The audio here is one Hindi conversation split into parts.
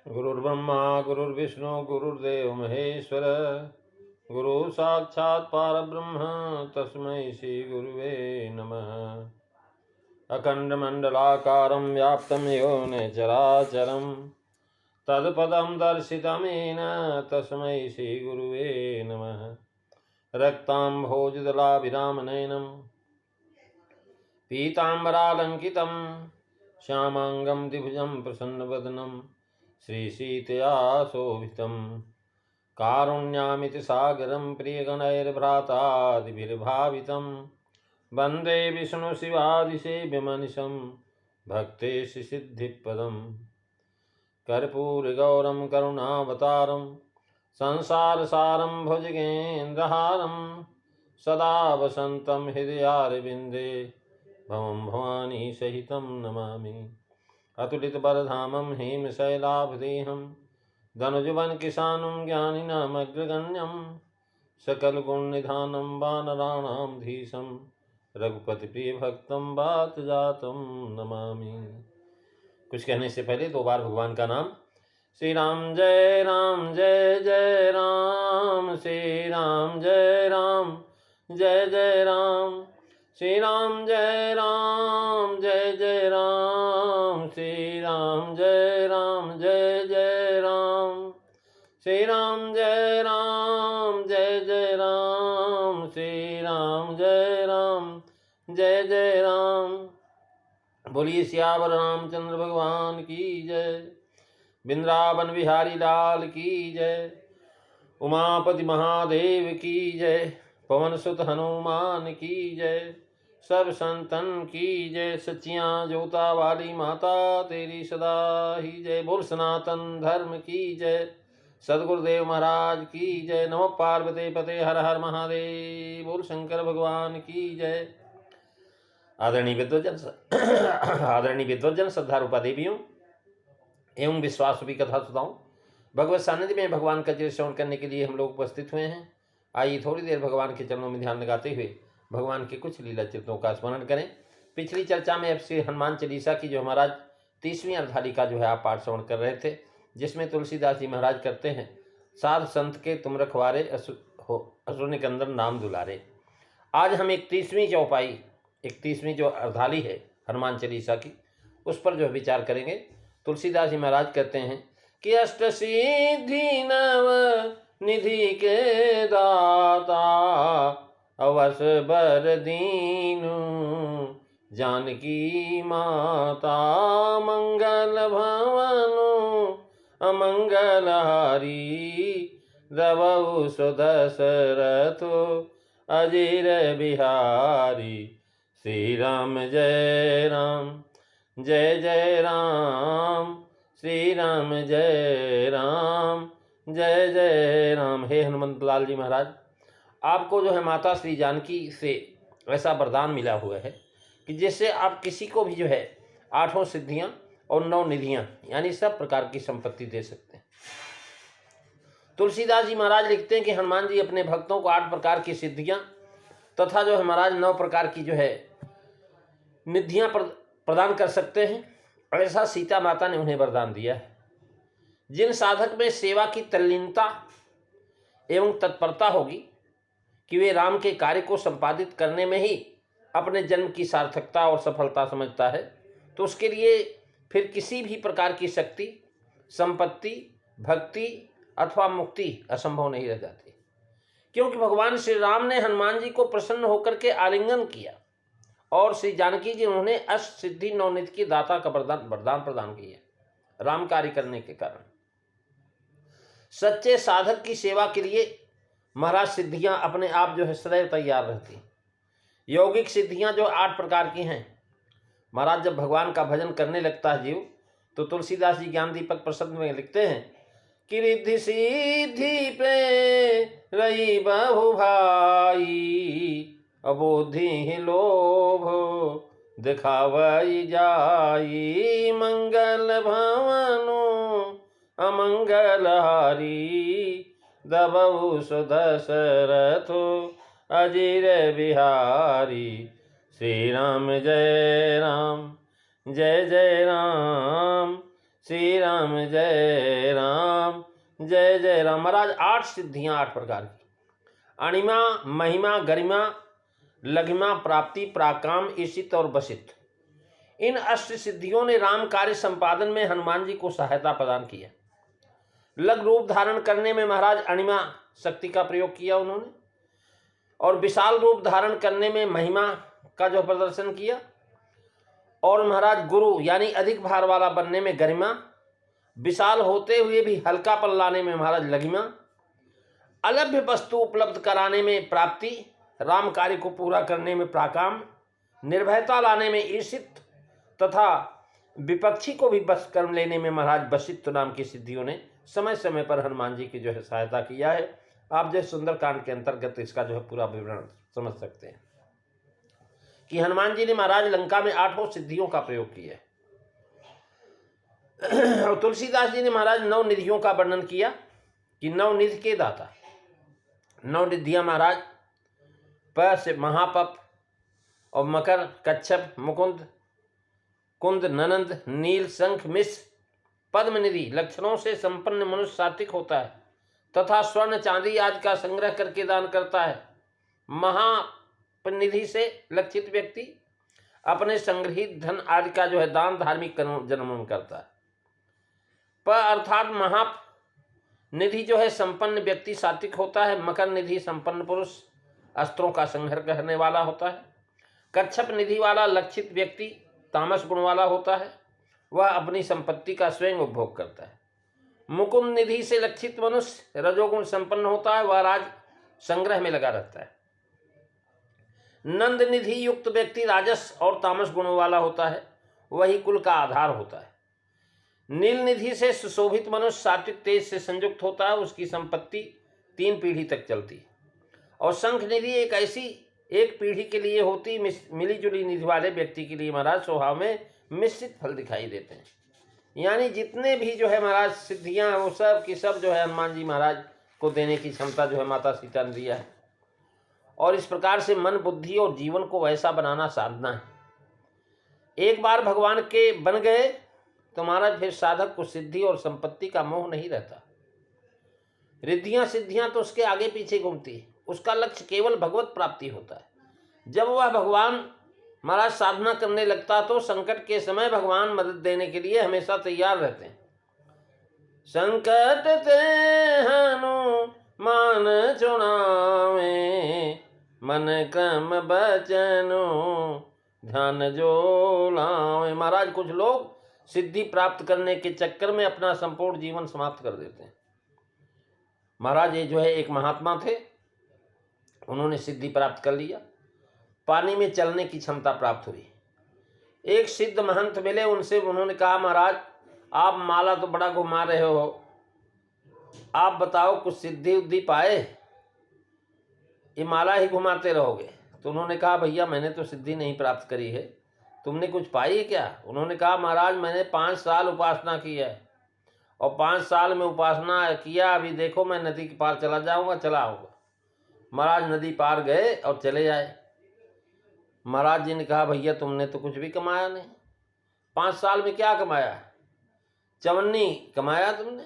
गुरुर्ब्रह्मा गुरुर्विष्णु गुरुर्देव महेश्वर गुरु साक्षात् परब्रह्म तस्मै श्री गुरुवे नमः। अखण्डमण्डलाकारं व्याप्तं येन चराचरं तत्पदं दर्शितमेन तस्मै श्री गुरुवे नमः। रक्ताम्भोजदलाभिरामनयनं पीताम्बरालङ्कितं श्यामाङ्गं द्विभुजं प्रसन्नवदनं श्रीसीतया शोभितं कारुण्यामिति सागरं प्रियगणैर्भ्रातादिभिर्भावितं वन्दे विष्णुशिवादिसेव्यमनिशं भक्तेशसिद्धिपदं कर्पूरगौरं करुणावतारं संसारसारं भुजगेन्द्रहारं सदा वसन्तं हृदयारविन्दे भवं भवानी सहितं नमामि। अतुलितबलधामं हेमशैलाभदेहं धनुजवन किसानं ज्ञानिनामग्रगण्यं सकलगुणनिधानं वानराणां धीशं रघुपतिप्रियभक्तं वातजातं नमामि। कुछ कहने से पहले 2 बार भगवान का नाम। श्री राम जय जय राम, श्री राम जय जय राम, श्री राम जय जय राम, श्री राम जय जय राम, श्री राम जय जय राम, श्री राम जय जय राम। बोलिए सियावर रामचंद्र भगवान की जय। वृंदावन बिहारी लाल की जय। उमापति महादेव की जय। पवन सुत हनुमान की जय। सब संतन की जय। सच्चियां जोता वाली माता तेरी सदा ही जय। बोल सनातन धर्म की जय। सदगुरुदेव महाराज की जय। नमो पार्वती पते हर हर महादेव। बोल शंकर भगवान की जय। आदरणीय विद्वजन श्रद्धारूपा देवियों एवं विश्वासरूपी कथा सुनाऊं, भगवत सानिध्य में भगवान का चरित्र श्रवण करने के लिए हम लोग उपस्थित हुए हैं। आइए थोड़ी देर भगवान के चरणों में ध्यान लगाते हुए भगवान के कुछ लीला चित्रों का स्मरण करें। पिछली चर्चा में अब श्री हनुमान चालीसा की जो महाराज 30वीं अर्धालिका जो है आप पाठ श्रवण कर रहे थे, जिसमें तुलसीदास जी महाराज करते हैं साध संत के तुम रखवारे असुर निकंदन नाम दुलारे। आज हम 31वीं चौपाई 31वीं जो अर्धाली है हनुमान चालीसा की, उस पर जो विचार करेंगे। तुलसीदास जी महाराज कहते हैं कि अष्ट सिद्धि नव निधि के दाता अवस बर दीनु जानकी माता मंगल भवनु अमंगल हारी रवौ सुदशरथो अजीर बिहारी। श्री राम जय जय राम, श्री राम जय जय राम। हे हनुमंत लाल जी महाराज, आपको जो है माता श्री जानकी से ऐसा वरदान मिला हुआ है कि जिससे आप किसी को भी जो है 8 सिद्धियां और 9 निधियां यानी सब प्रकार की संपत्ति दे सकते हैं। तुलसीदास जी महाराज लिखते हैं कि हनुमान जी अपने भक्तों को 8 प्रकार की सिद्धियां तथा जो है महाराज 9 प्रकार की जो है निधियां प्रदान कर सकते हैं। ऐसा सीता माता ने उन्हें वरदान दिया है। जिन साधक में सेवा की तल्लीनता एवं तत्परता होगी कि वे राम के कार्य को संपादित करने में ही अपने जन्म की सार्थकता और सफलता समझता है, तो उसके लिए फिर किसी भी प्रकार की शक्ति, संपत्ति, भक्ति अथवा मुक्ति असंभव नहीं रह जाती। क्योंकि भगवान श्री राम ने हनुमान जी को प्रसन्न होकर के आलिंगन किया और श्री जानकी जी उन्होंने अष्ट सिद्धि 9 निधि की दाता का वरदान प्रदान किया राम कार्य करने के कारण। सच्चे साधक की सेवा के लिए महाराज सिद्धियां अपने आप जो है सदैव तैयार रहती। यौगिक सिद्धियां जो 8 प्रकार की हैं, महाराज जब भगवान का भजन करने लगता है जीव, तो तुलसीदास जी ज्ञान दीपक प्रसन्न में लिखते हैं कि रिद्धि सिद्धि पे रही बहु भाई अबोधि लोभ दिखावई जाई मंगल भवनु अमंगल हारी दबऊ सुदशरथो अजीर बिहारी। श्री राम जय जय राम, श्री राम जय राम जय जय राम। महाराज 8 सिद्धियां 8 प्रकार की, अणिमा, महिमा, गरिमा, लघिमा, प्राप्ति, प्राकाम, ईशित और बसित। इन अष्ट सिद्धियों ने राम कार्य संपादन में हनुमान जी को सहायता प्रदान किया। लघु रूप धारण करने में महाराज अणिमा शक्ति का प्रयोग किया उन्होंने, और विशाल रूप धारण करने में महिमा का जो प्रदर्शन किया, और महाराज गुरु यानी अधिक भार वाला बनने में गरिमा, विशाल होते हुए भी हल्कापन लाने में महाराज लघिमा, अलभ्य वस्तु उपलब्ध कराने में प्राप्ति, राम कार्य को पूरा करने में प्राकाम, निर्भयता लाने में ईशित तथा विपक्षी को भी बस कर लेने में महाराज बसित्व नाम की सिद्धियों ने समय समय पर हनुमान जी की जो है सहायता किया है। आप जो सुंदरकांड के अंतर्गत इसका जो है पूरा विवरण समझ सकते हैं कि हनुमान जी ने महाराज लंका में 8 सिद्धियों का प्रयोग किया है। और तुलसीदास जी ने महाराज 9 निधियों का वर्णन किया कि 9 निधि के दाता। 9 निधियां महाराज प से महापप और मकर, कच्छप, मुकुंद, कुंद, ननंद, नील, शंख, मिश, पद्म निधि। लक्षणों से संपन्न मनुष्य सात्विक होता है तथा स्वर्ण चांदी आदि का संग्रह करके दान करता है। महानिधि से लक्षित व्यक्ति अपने संग्रहित धन आदि का जो है दान धार्मिक कर्म करता है। प अर्थात महानिधि जो है संपन्न व्यक्ति सात्विक होता है। मकर निधि संपन्न पुरुष अस्त्रों का संग्रह करने वाला होता है। कच्छप निधि वाला लक्षित व्यक्ति तामस गुण वाला होता है, वह अपनी संपत्ति का स्वयं उपभोग करता है। मुकुंद निधि से लक्षित मनुष्य रजोगुण संपन्न होता है, वह राज संग्रह में लगा रहता है। नंद निधि युक्त व्यक्ति राजस और तामस गुण वाला होता है, वही कुल का आधार होता है। नील निधि से सुशोभित मनुष्य सात्विक तेज से संयुक्त होता है, उसकी संपत्ति 3 पीढ़ी तक चलती है। और शंख निधि एक ऐसी एक पीढ़ी के लिए होती, मिली जुली निधि वाले व्यक्ति के लिए महाराज स्वभाव में मिश्रित फल दिखाई देते हैं। यानी जितने भी जो है महाराज सिद्धियां वो सब की सब जो है हनुमान जी महाराज को देने की क्षमता जो है माता सीता ने दिया है। और इस प्रकार से मन, बुद्धि और जीवन को वैसा बनाना साधना है। एक बार भगवान के बन गए तो महाराज फिर साधक को सिद्धि और संपत्ति का मोह नहीं रहता। रिद्धियां सिद्धियां तो उसके आगे पीछे घूमती है, उसका लक्ष्य केवल भगवत प्राप्ति होता है। जब वह भगवान महाराज साधना करने लगता तो संकट के समय भगवान मदद देने के लिए हमेशा तैयार रहते हैं। संकट ते हनुमान छुड़ावे, मन क्रम बचनो ध्यान जो लावे। महाराज कुछ लोग सिद्धि प्राप्त करने के चक्कर में अपना संपूर्ण जीवन समाप्त कर देते हैं। महाराज ये जो है एक महात्मा थे, उन्होंने सिद्धि प्राप्त कर लिया, पानी में चलने की क्षमता प्राप्त हुई। एक सिद्ध महंत मिले, उनसे उन्होंने कहा महाराज आप माला तो बड़ा घुमा रहे हो, आप बताओ कुछ सिद्धि उद्धि पाए, ये माला ही घुमाते रहोगे? तो उन्होंने कहा भैया मैंने तो सिद्धि नहीं प्राप्त करी है, तुमने कुछ पाई है क्या? उन्होंने कहा महाराज मैंने 5 साल उपासना की है और 5 साल में उपासना किया, अभी देखो मैं नदी के पार चला जाऊंगा, चला आऊँगा। महाराज नदी पार गए और चले आए। महाराज जी ने कहा भैया तुमने तो कुछ भी कमाया नहीं, 5 साल में क्या कमाया? चवन्नी कमाया तुमने।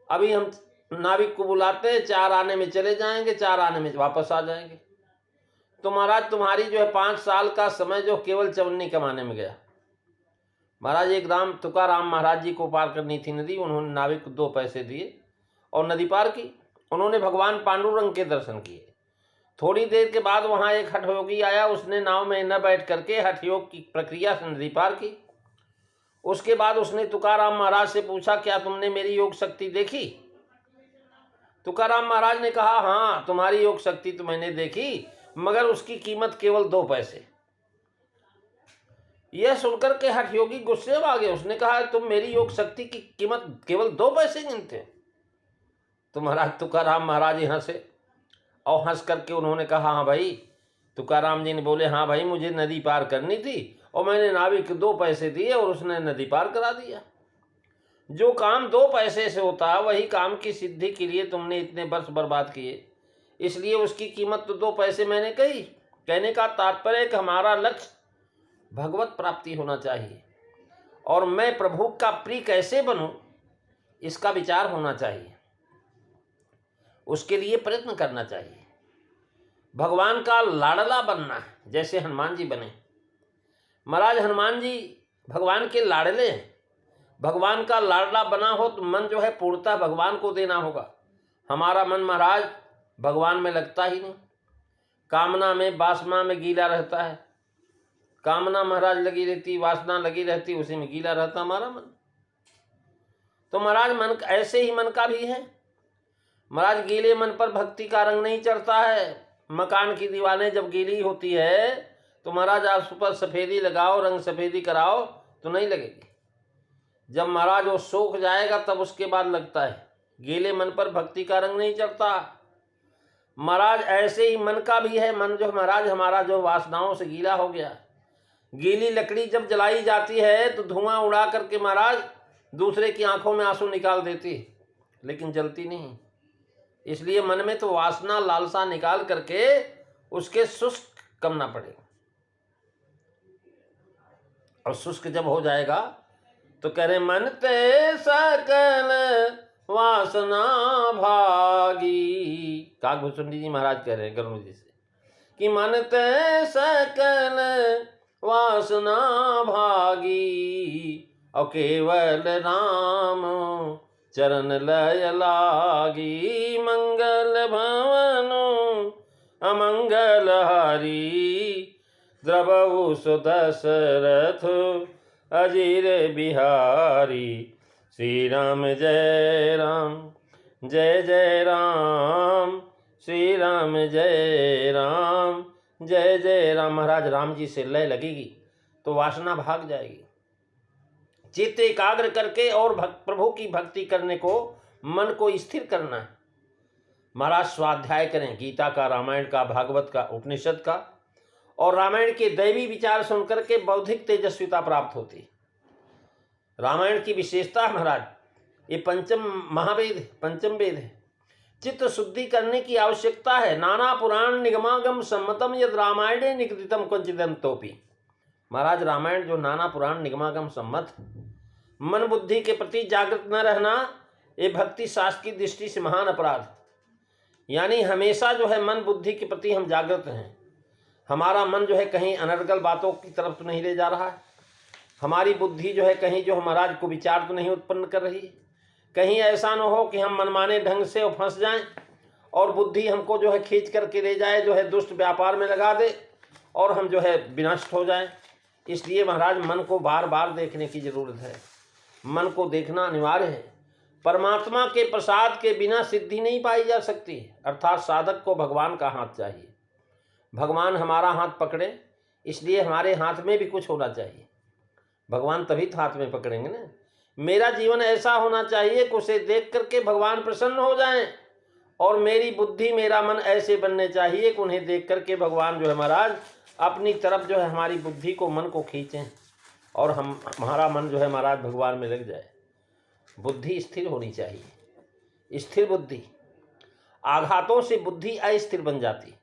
अभी हम नाविक को बुलाते हैं, 4 आने में चले जाएंगे, 4 आने में वापस आ जाएंगे। तो महाराज तुम्हारी जो है 5 साल का समय जो केवल चवन्नी कमाने में गया। महाराज एक राम तुकाराम महाराज जी को पार करनी थी नदी, उन्होंने नाविक को 2 पैसे दिए और नदी पार की। उन्होंने भगवान पांडुरंग के दर्शन किए। थोड़ी देर के बाद वहाँ एक हठ योगी आया, उसने नाव में न बैठ करके हठ योग की प्रक्रिया से नदी पार की। उसके बाद उसने तुकाराम महाराज से पूछा क्या तुमने मेरी योग शक्ति देखी? तुकाराम महाराज ने कहा हाँ तुम्हारी योग शक्ति तो मैंने देखी, मगर उसकी कीमत केवल 2 पैसे। यह सुनकर के हठ योगी गुस्से में आ गए। उसने कहा तुम मेरी योग शक्ति की कीमत केवल 2 पैसे गिनते हो? तो महाराज तुकाराम महाराज यहाँ से और हंस करके उन्होंने कहा हाँ भाई। तुकाराम जी ने बोले हाँ भाई मुझे नदी पार करनी थी और मैंने नाविक को 2 पैसे दिए और उसने नदी पार करा दिया। जो काम 2 पैसे से होता है वही काम की सिद्धि के लिए तुमने इतने वर्ष बर्बाद किए, इसलिए उसकी कीमत तो 2 पैसे मैंने कही। कहने का तात्पर्य कि हमारा लक्ष्य भगवत प्राप्ति होना चाहिए और मैं प्रभु का प्रिय कैसे बनूं, इसका विचार होना चाहिए। उसके लिए प्रयत्न करना चाहिए। भगवान का लाडला बनना है, जैसे हनुमान जी बने। महाराज हनुमान जी भगवान के लाडले हैं। भगवान का लाडला बना हो तो मन जो है पूर्णतः भगवान को देना होगा। हमारा मन महाराज भगवान में लगता ही नहीं, कामना में वासना में गीला रहता है। कामना महाराज लगी रहती, वासना लगी रहती, उसी में गीला रहता हमारा मन। तो महाराज मन ऐसे ही मन का भी है। महाराज गीले मन पर भक्ति का रंग नहीं चढ़ता है। मकान की दीवारें जब गीली होती है तो महाराज आप उस पर सफ़ेदी लगाओ, रंग सफ़ेदी कराओ तो नहीं लगेगी। जब महाराज वो सूख जाएगा तब उसके बाद लगता है। गीले मन पर भक्ति का रंग नहीं चढ़ता। महाराज ऐसे ही मन का भी है। मन जो महाराज हमारा जो वासनाओं से गीला हो गया। गीली लकड़ी जब जलाई जाती है तो धुआं उड़ा करके महाराज दूसरे की आंखों में आंसू निकाल देती, लेकिन जलती नहीं। इसलिए मन में तो वासना लालसा निकाल करके उसके शुष्क करना पड़ेगा। और शुष्क जब हो जाएगा तो कह रहे मन ते सकल वासना भागी। काकभूषण जी महाराज कह रहे हैं गरुड़ जी से कि मन ते सकल वासना भागी और केवल राम चरण लय लागी। मंगल भवनो अमंगल हरि द्रवहु सुदशरथ अजीर बिहारी। श्री राम जय राम जय जय राम, श्री राम जय राम जय जय राम। महाराज राम जी से लय लगेगी तो वासना भाग जाएगी। चित्त एकाग्र करके और प्रभु की भक्ति करने को मन को स्थिर करना है। महाराज स्वाध्याय करें गीता का, रामायण का, भागवत का, उपनिषद का, और रामायण के दैवी विचार सुनकर के बौद्धिक तेजस्विता प्राप्त होती। रामायण की विशेषता महाराज ये पंचम महावेद है, पंचम वेद है। चित्त शुद्धि करने की आवश्यकता है। नाना पुराण निगमागम सम्मतम यद रामायणे निगदितम कंचिदम तोपी। महाराज रामायण जो नाना पुराण निगमागम सम्मत, मन बुद्धि के प्रति जागृत न रहना ये भक्ति शास्त्र की दृष्टि से महान अपराध। यानी हमेशा जो है मन बुद्धि के प्रति हम जागृत हैं। हमारा मन जो है कहीं अनर्गल बातों की तरफ तो नहीं ले जा रहा है। हमारी बुद्धि जो है कहीं जो महाराज को विचार तो नहीं उत्पन्न कर रही है। कहीं ऐसा न हो कि हम मनमाने ढंग से फंस जाएं और बुद्धि हमको जो है खींच करके ले जाए, जो है दुष्ट व्यापार में लगा दे और हम जो है विनष्ट हो जाएं। इसलिए महाराज मन को बार बार देखने की जरूरत है। मन को देखना अनिवार्य है। परमात्मा के प्रसाद के बिना सिद्धि नहीं पाई जा सकती। अर्थात साधक को भगवान का हाथ चाहिए। भगवान हमारा हाथ पकड़े, इसलिए हमारे हाथ में भी कुछ होना चाहिए। भगवान तभी तो हाथ में पकड़ेंगे ना। मेरा जीवन ऐसा होना चाहिए कि उसे देख करके भगवान प्रसन्न हो जाएं, और मेरी बुद्धि मेरा मन ऐसे बनने चाहिए कि उन्हें देख करके भगवान जो है महाराज अपनी तरफ जो है हमारी बुद्धि को, मन को खींचें और हमारा मन जो है महाराज भगवान में लग जाए। बुद्धि स्थिर होनी चाहिए। स्थिर बुद्धि, आघातों से बुद्धि अस्थिर बन जाती।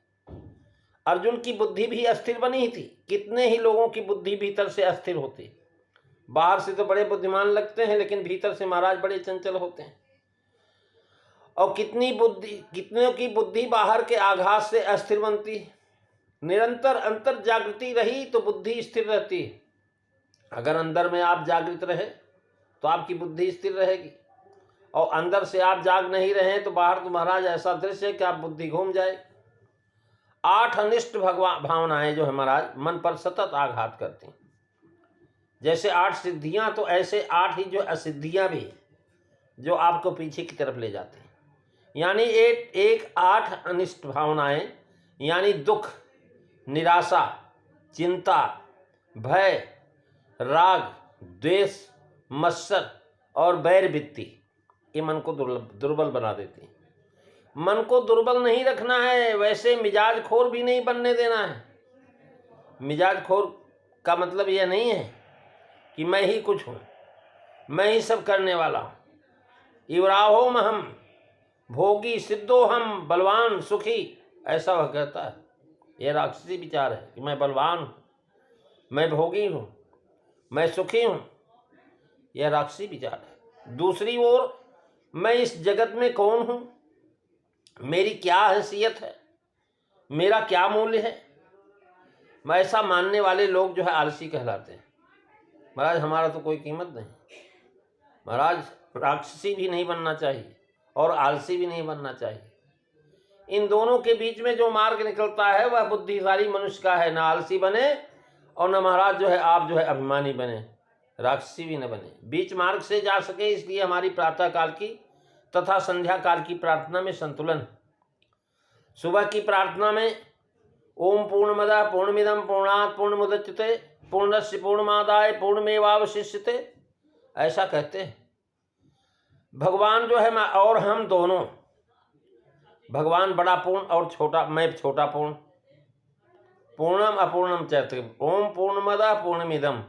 अर्जुन की बुद्धि भी अस्थिर बनी ही थी। कितने ही लोगों की बुद्धि भीतर से अस्थिर होती। बाहर से तो बड़े बुद्धिमान लगते हैं लेकिन भीतर से महाराज बड़े चंचल होते हैं। और कितनों की बुद्धि बाहर के आघात से अस्थिर बनती है। निरंतर अंतर जागृति रही तो बुद्धि स्थिर रहती है। अगर अंदर में आप जागृत रहे तो आपकी बुद्धि स्थिर रहेगी, और अंदर से आप जाग नहीं रहे तो बाहर तो महाराज ऐसा दृश्य है कि आप बुद्धि घूम जाए। 8 अनिष्ट भावनाएं जो है महाराज मन पर सतत आघात करती। जैसे 8 सिद्धियां, तो ऐसे 8 ही जो असिद्धियां भी जो आपको पीछे की तरफ ले जाती हैं। यानी 8 अनिष्ट भावनाएं, यानी दुख, निराशा, चिंता, भय, राग, द्वेष, मत्सर और बैर वित्ती, ये मन को दुर्बल बना देती है। मन को दुर्बल नहीं रखना है, वैसे मिजाज खोर भी नहीं बनने देना है। मिजाज खोर का मतलब यह नहीं है कि मैं ही कुछ हूँ, मैं ही सब करने वाला हूँ। इवराहो महम भोगी सिद्धो हम बलवान सुखी, ऐसा वह कहता है। यह राक्षसी विचार है कि मैं बलवान हूँ, मैं भोगी हूँ, मैं सुखी हूँ। यह राक्षसी विचार है। दूसरी ओर मैं इस जगत में कौन हूँ, मेरी क्या हैसियत है, मेरा क्या मूल्य है, मैं ऐसा मानने वाले लोग जो है आलसी कहलाते हैं। महाराज हमारा तो कोई कीमत नहीं। महाराज राक्षसी भी नहीं बनना चाहिए और आलसी भी नहीं बनना चाहिए। इन दोनों के बीच में जो मार्ग निकलता है वह बुद्धिशाली मनुष्य का है। ना आलसी बने और न महाराज जो है आप जो है अभिमानी बने, राक्षसी भी न बने। बीच मार्ग से जा सके इसलिए हमारी प्रातः काल की तथा संध्या काल की प्रार्थना में संतुलन। सुबह की प्रार्थना में ओम पूर्णमदः पूर्णमिदं पूर्णात् पूर्णमुदच्यते पूर्णस्य पूर्णमादाय पूर्णमेवावशिष्यते, ऐसा कहते हैं। भगवान जो है मैं और हम दोनों, भगवान बड़ा पूर्ण और छोटा, मैं छोटा पूर्ण, पूर्णम अपूर्णम चैत्र ओम पूर्णमदः पूर्णमिदम,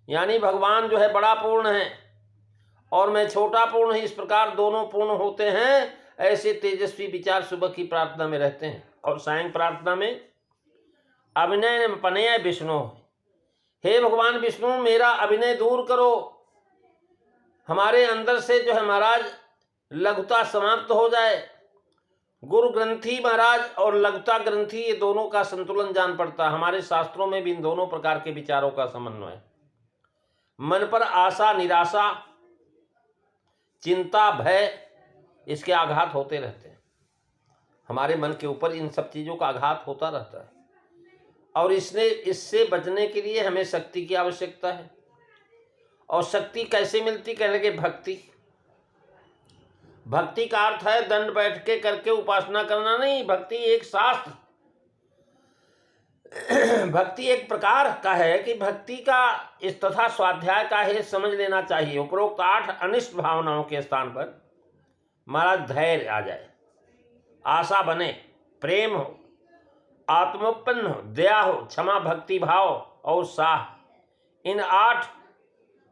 यानी भगवान जो है बड़ा पूर्ण है और मैं छोटा पूर्ण है। इस प्रकार दोनों पूर्ण होते हैं। ऐसे तेजस्वी विचार सुबह की प्रार्थना में रहते हैं। और सायं प्रार्थना में अभिनय पनय विष्णु, हे भगवान विष्णु मेरा अभिनय दूर करो, हमारे अंदर से जो है महाराज लघुता समाप्त हो जाए। गुरु ग्रंथि महाराज और लघुता ग्रंथि, ये दोनों का संतुलन जान पड़ता है। हमारे शास्त्रों में भी इन दोनों प्रकार के विचारों का समन्वय। मन पर आशा निराशा चिंता भय इसके आघात होते रहते हैं। हमारे मन के ऊपर इन सब चीज़ों का आघात होता रहता है और इससे बचने के लिए हमें शक्ति की आवश्यकता है। और शक्ति कैसे मिलती, कह लगे भक्ति। भक्ति का अर्थ है दंड बैठ के करके उपासना करना नहीं। भक्ति एक शास्त्र, भक्ति एक प्रकार का है कि भक्ति का इस तथा स्वाध्याय का है समझ लेना चाहिए। उपरोक्त 8 अनिष्ट भावनाओं के स्थान पर महाराज धैर्य आ जाए, आशा बने, प्रेम हो, आत्मोपन्न हो, दया हो, क्षमा, भक्ति भाव और उत्साह। इन 8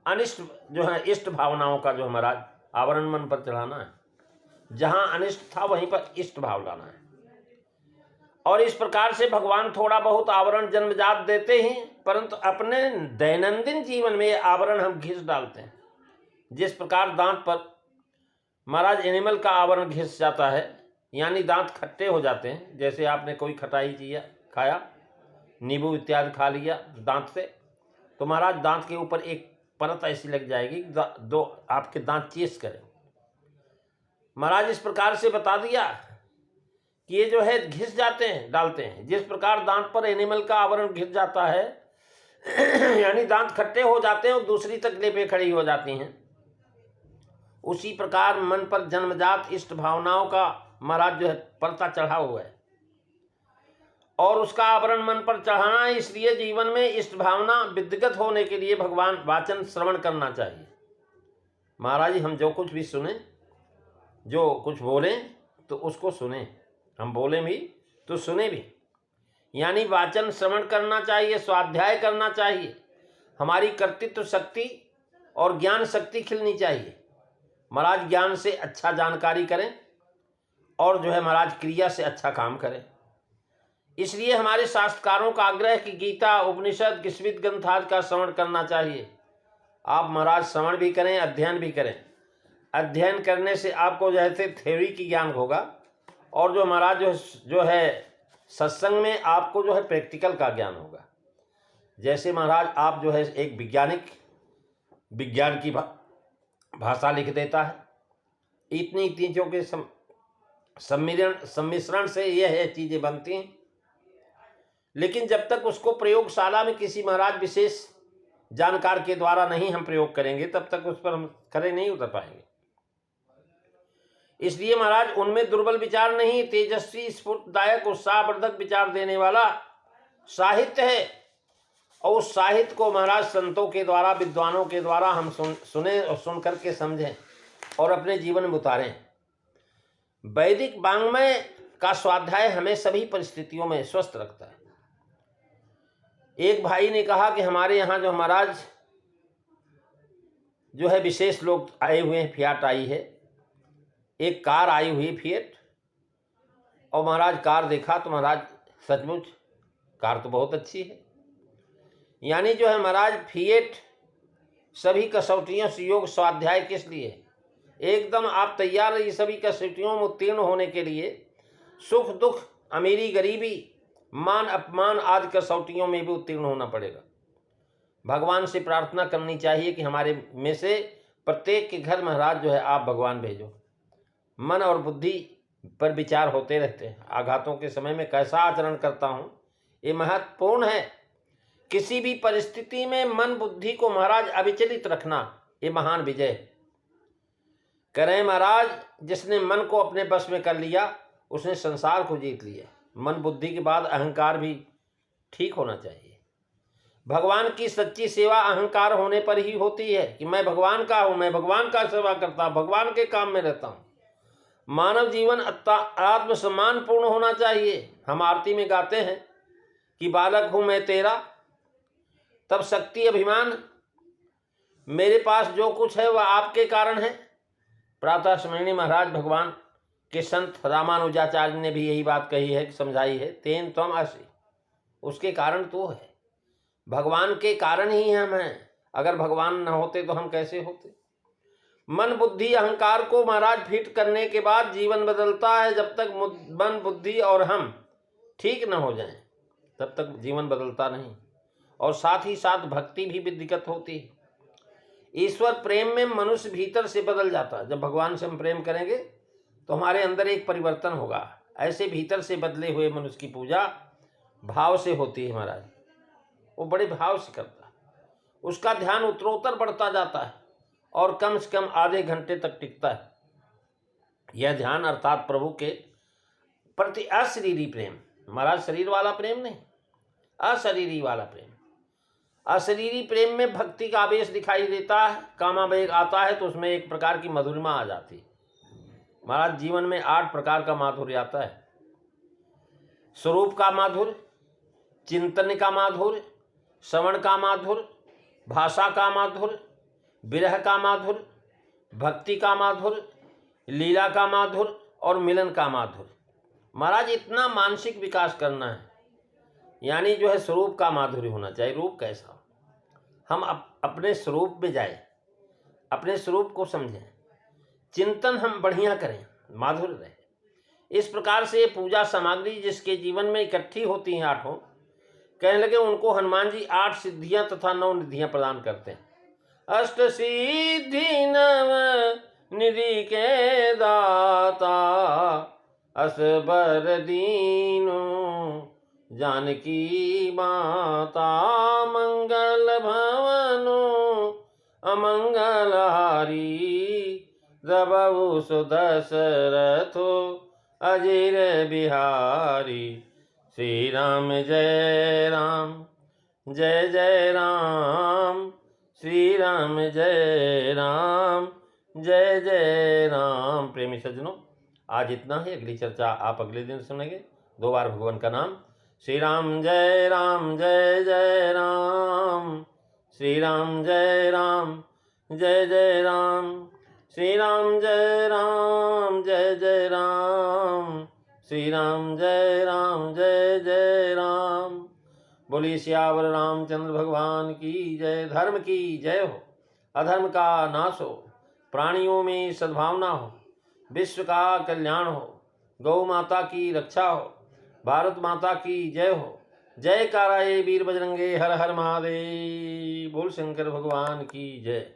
अनिष्ट जो है इष्ट भावनाओं का जो महाराज आवरण मन पर चढ़ाना है। जहाँ अनिष्ट था वहीं पर इष्ट भाव लाना है। और इस प्रकार से भगवान थोड़ा बहुत आवरण जन्मजात देते हैं, परंतु अपने दैनंदिन जीवन में ये आवरण हम घिस डालते हैं। जिस प्रकार दांत पर महाराज एनिमल का आवरण घिस जाता है, यानी दांत खट्टे हो जाते हैं। जैसे आपने कोई खटाई चीज़ खाया, नींबू इत्यादि खा लिया दांत से, तो महाराज दांत के ऊपर एक परत ऐसी लग जाएगी दो आपके दांत चीस करें। महाराज इस प्रकार से बता दिया कि ये जो है घिस जाते हैं, डालते हैं। जिस प्रकार दांत पर एनिमल का आवरण घिस जाता है यानी दांत खट्टे हो जाते हैं और दूसरी तकलीफें खड़ी हो जाती हैं, उसी प्रकार मन पर जन्मजात इष्ट भावनाओं का महाराज जो है पर्दा चढ़ा हुआ है और उसका आवरण मन पर चढ़ाना है। इसलिए जीवन में इष्ट भावना विद्यगत होने के लिए भगवान वाचन श्रवण करना चाहिए। महाराज हम जो कुछ भी सुने, जो कुछ बोलें तो उसको सुने, हम बोले भी तो सुने भी, यानी वाचन श्रवण करना चाहिए, स्वाध्याय करना चाहिए। हमारी कर्तृत्व शक्ति और ज्ञान शक्ति खिलनी चाहिए। महाराज ज्ञान से अच्छा जानकारी करें और जो है महाराज क्रिया से अच्छा काम करें। इसलिए हमारे शास्त्रकारों का आग्रह कि गीता, उपनिषद, किस्मित ग्रंथ आदि का श्रवण करना चाहिए। आप महाराज श्रवण भी करें, अध्ययन भी करें। अध्ययन करने से आपको जैसे थ्योरी की ज्ञान होगा और जो महाराज जो है सत्संग में आपको जो है प्रैक्टिकल का ज्ञान होगा। जैसे महाराज आप जो है एक वैज्ञानिक विज्ञान की भाषा लिख देता है, इतनी चीज़ों के सम्मिश्रण से यह है चीज़ें बनती हैं। लेकिन जब तक उसको प्रयोगशाला में किसी महाराज विशेष जानकार के द्वारा नहीं हम प्रयोग करेंगे, तब तक उस पर हम खरे नहीं उतर पाएंगे। इसलिए महाराज उनमें दुर्बल विचार नहीं, तेजस्वी, स्फूर्तिदायक, उत्साहवर्धक विचार देने वाला साहित्य है। और उस साहित्य को महाराज संतों के द्वारा, विद्वानों के द्वारा हम सुने और सुन करके समझें और अपने जीवन में उतारें। वैदिक वाङ्मय का स्वाध्याय हमें सभी परिस्थितियों में स्वस्थ रखता है। एक भाई ने कहा कि हमारे यहाँ जो महाराज जो है विशेष लोग आए हुए हैं, फियाट आई है, एक कार आई हुई फिएट, और महाराज कार देखा तो महाराज सचमुच कार तो बहुत अच्छी है। यानी जो है महाराज फिएट सभी कसौटियों से योग स्वाध्याय किस लिए? एकदम आप तैयार रहिए सभी कसौटियों में उत्तीर्ण होने के लिए। सुख दुख, अमीरी गरीबी, मान अपमान आदि कसौटियों में भी उत्तीर्ण होना पड़ेगा। भगवान से प्रार्थना करनी चाहिए कि हमारे में से प्रत्येक के घर महाराज जो है आप भगवान भेजो। मन और बुद्धि पर विचार होते रहते हैं। आघातों के समय में कैसा आचरण करता हूँ, ये महत्वपूर्ण है। किसी भी परिस्थिति में मन बुद्धि को महाराज अविचलित रखना, ये महान विजय है। करें महाराज, जिसने मन को अपने बस में कर लिया उसने संसार को जीत लिया। मन बुद्धि के बाद अहंकार भी ठीक होना चाहिए। भगवान की सच्ची सेवा अहंकार होने पर ही होती है कि मैं भगवान का हूँ, मैं भगवान का सेवा करता हूँ, भगवान के काम में रहता हूँ। मानव जीवन आत्मसम्मान पूर्ण होना चाहिए। हम आरती में गाते हैं कि बालक हूँ मैं तेरा, तब शक्ति अभिमान, मेरे पास जो कुछ है वह आपके कारण है। प्रातः स्मरणी महाराज भगवान के संत रामानुजाचार्य ने भी यही बात कही है, समझाई है। तेन त्वम असि, उसके कारण तो है, भगवान के कारण ही हम हैं। अगर भगवान न होते तो हम कैसे होते। मन बुद्धि अहंकार को महाराज फिट करने के बाद जीवन बदलता है। जब तक मन बुद्धि और हम ठीक न हो जाएं तब तक जीवन बदलता नहीं। और साथ ही साथ भक्ति भी दिक्कत होती है। ईश्वर प्रेम में मनुष्य भीतर से बदल जाता है। जब भगवान से हम प्रेम करेंगे तो हमारे अंदर एक परिवर्तन होगा। ऐसे भीतर से बदले हुए मनुष्य की पूजा भाव से होती है महाराज। वो बड़े भाव से करता है, उसका ध्यान उत्तरोत्तर बढ़ता जाता है और कम से कम आधे घंटे तक टिकता है। यह ध्यान अर्थात प्रभु के प्रति अशरीरी प्रेम, महाराज शरीर वाला प्रेम नहीं, अशरीरी वाला प्रेम। अशरीरी प्रेम में भक्ति का आवेश दिखाई देता है। कामावेग आता है तो उसमें एक प्रकार की मधुरिमा आ जाती है। महाराज जीवन में 8 प्रकार का माधुर्य आता है। स्वरूप का माधुर्य, चिंतन का माधुर्य, श्रवण का माधुर्य, भाषा का माधुर्य, विरह का माधुर्य, भक्ति का माधुर्य, लीला का माधुर्य और मिलन का माधुर्य। महाराज इतना मानसिक विकास करना है, यानी जो है स्वरूप का माधुर्य होना चाहिए। रूप कैसा हो, हम अपने स्वरूप में जाए, अपने स्वरूप को समझें, चिंतन हम बढ़िया करें, माधुर्य रहे। इस प्रकार से ये पूजा सामग्री जिसके जीवन में इकट्ठी होती हैं 8, कहने लगे उनको हनुमान जी 8 सिद्धियां तथा 9 निधियां प्रदान करते हैं। अष्ट सिद्धि नव निधि के दाता, असबर दीनो जानकी माता, मंगल भवनो अमंगल हारी, द्रवहु सुदशरथो अजिर बिहारी। श्री राम जय राम, जय जय राम, श्री राम जय राम, जय जय राम। प्रेमी सज्जनों, आज इतना ही। अगली चर्चा आप अगले दिन सुनेंगे। 2 बार भगवान का नाम। श्री राम जय राम, जय जय राम, श्री राम जय राम, जय जय राम, श्री राम जय राम, जय जय राम, श्री राम जय राम, जय जय राम। बोलिए सियावर रामचंद्र भगवान की जय। धर्म की जय हो, अधर्म का नाश हो, प्राणियों में सद्भावना हो, विश्व का कल्याण हो, गौ माता की रक्षा हो, भारत माता की जय हो। जय काराए वीर बजरंगे, हर हर महादेव। बोल शंकर भगवान की जय।